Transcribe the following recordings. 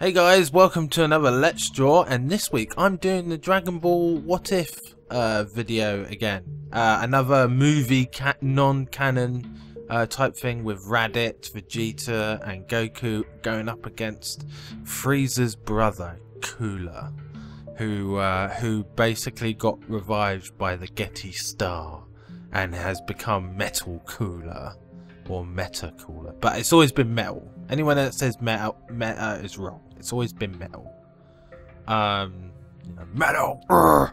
Hey guys, welcome to another Let's Draw, and this week I'm doing the Dragon Ball What If video again. Another movie non-canon type thing with Raditz, Vegeta and Goku going up against Frieza's brother, Cooler, who basically got revived by the Getty Star and has become Metal Cooler. Or Meta Cooler, but it's always been Metal. Anyone that says Meta is wrong. It's always been Metal. Metal. Urgh.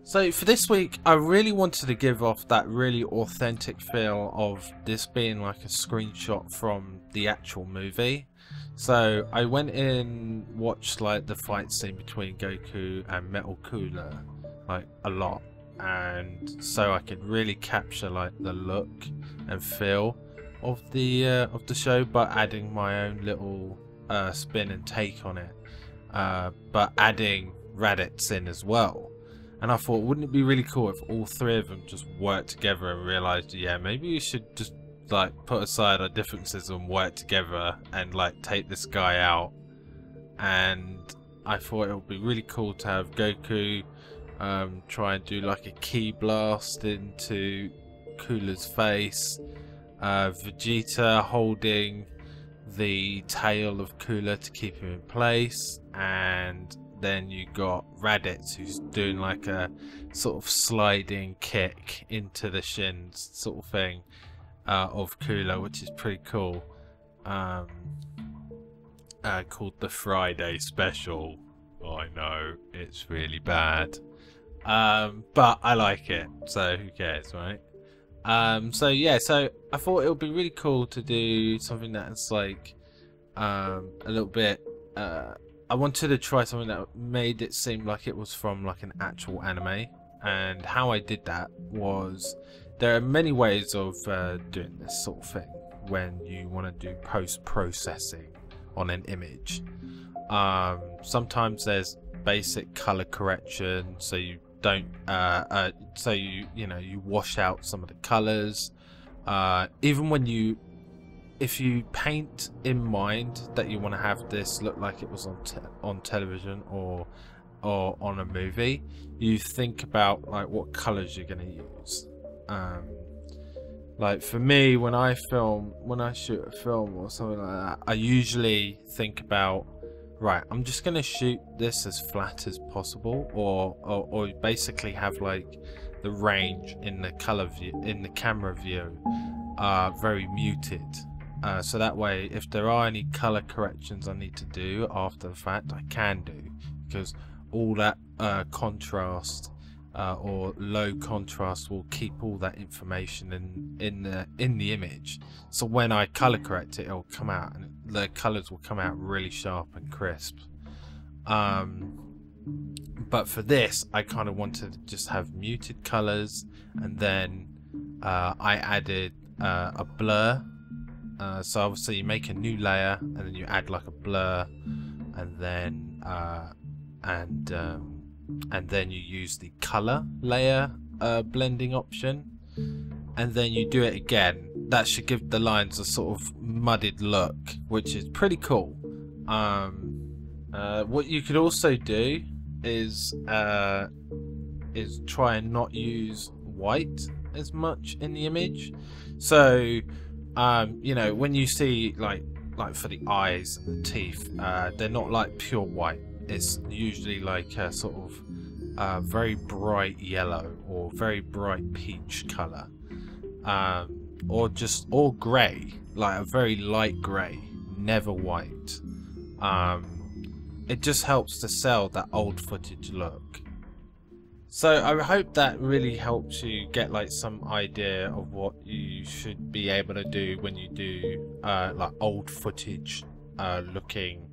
So for this week, I really wanted to give off that really authentic feel of this being like a screenshot from the actual movie. So I went in, watched like the fight scene between Goku and Metal Cooler, like a lot, and so I could really capture like the look and feel of the show, but adding my own little spin and take on it, but adding Raditz in as well. And I thought, wouldn't it be really cool if all three of them just worked together and realized, yeah, maybe you should just like put aside our differences and work together and like take this guy out. And I thought it would be really cool to have Goku try and do like a ki blast into Cooler's face, Vegeta holding the tail of Cooler to keep him in place, and then you got Raditz who's doing like a sort of sliding kick into the shins sort of thing of Cooler, which is pretty cool, called the Friday Special. I know it's really bad, but I like it, so who cares, right? So yeah, so I thought it would be really cool to do something that's like a little bit I wanted to try something that made it seem like it was from like an actual anime. And how I did that was, there are many ways of doing this sort of thing when you want to do post-processing on an image. Sometimes there's basic color correction, so you don't so you wash out some of the colors, even when if you paint in mind that you want to have this look like it was on television or on a movie, you think about like what colors you're going to use. Like for me, when I shoot a film or something like that, I usually think about, right, I'm just gonna shoot this as flat as possible, or basically have like the range in the color view, in the camera view, very muted, so that way if there are any color corrections I need to do after the fact, I can do, because all that contrast or low contrast will keep all that information in the image, so when I color correct it, it'll come out and the colors will come out really sharp and crisp. But for this, I kind of wanted to just have muted colors, and then I added a blur. So obviously you make a new layer and then you add like a blur, and then you use the color layer blending option, and then you do it again. That should give the lines a sort of muddied look, which is pretty cool. What you could also do is try and not use white as much in the image. So you know, when you see like for the eyes and the teeth, they're not like pure white. It's usually like a sort of very bright yellow or very bright peach color, or grey, like a very light grey, never white. It just helps to sell that old footage look. So I hope that really helps you get like some idea of what you should be able to do when you do like old footage looking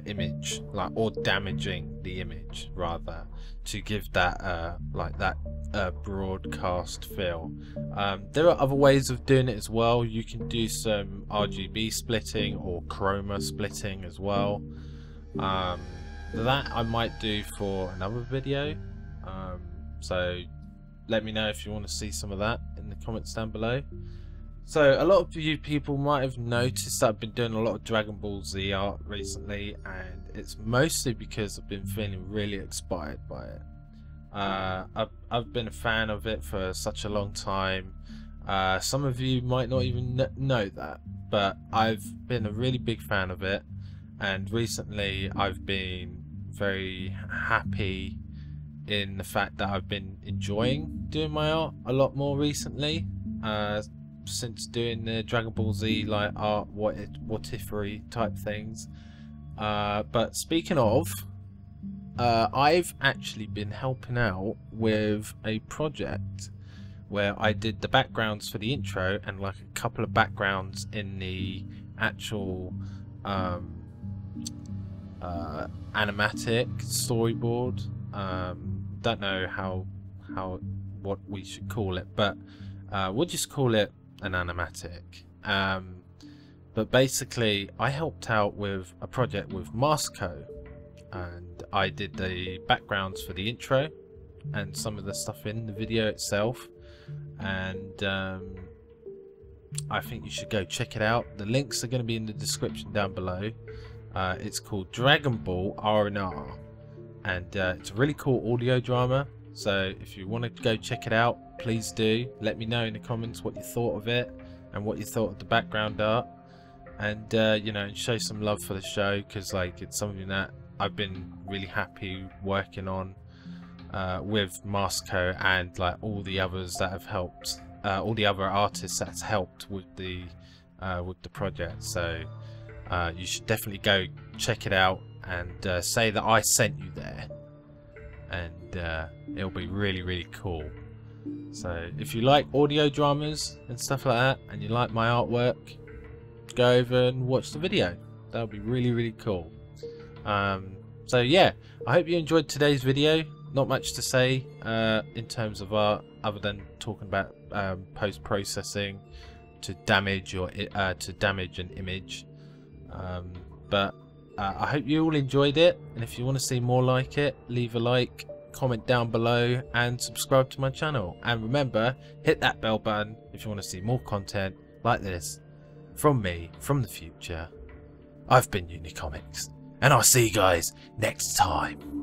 image, like, or damaging the image rather, to give that like that broadcast feel. There are other ways of doing it as well. You can do some RGB splitting or chroma splitting as well. That I might do for another video. So let me know if you want to see some of that in the comments down below. So a lot of you people might have noticed that I've been doing a lot of Dragon Ball Z art recently, and it's mostly because I've been feeling really inspired by it. I've been a fan of it for such a long time. Some of you might not even know that, but I've been a really big fan of it, and recently I've been very happy in the fact that I've been enjoying doing my art a lot more recently, since doing the Dragon Ball Z like art what-ifery type things. But speaking of, I've actually been helping out with a project where I did the backgrounds for the intro and like a couple of backgrounds in the actual animatic storyboard. Don't know what we should call it, but we'll just call it an animatic. But basically I helped out with a project with MacLeod, and I did the backgrounds for the intro and some of the stuff in the video itself, and I think you should go check it out. The links are going to be in the description down below. It's called Dragon Ball R&R, and it's a really cool audio drama, so if you want to go check it out, please do. Let me know in the comments what you thought of it and what you thought of the background art, and you know, show some love for the show, because like it's something that I've been really happy working on with MacLeod and like all the others that have helped, all the other artists that's helped with the project. So you should definitely go check it out and say that I sent you there, and it'll be really cool. So if you like audio dramas and stuff like that, and you like my artwork, go over and watch the video. That'll be really cool. So yeah, I hope you enjoyed today's video. Not much to say in terms of art, other than talking about post-processing to damage an image. But I hope you all enjoyed it, and if you want to see more like it, leave a like, comment down below, and subscribe to my channel. And remember, hit that bell button if you want to see more content like this from me from the future. I've been UNiCOMICS, and I'll see you guys next time.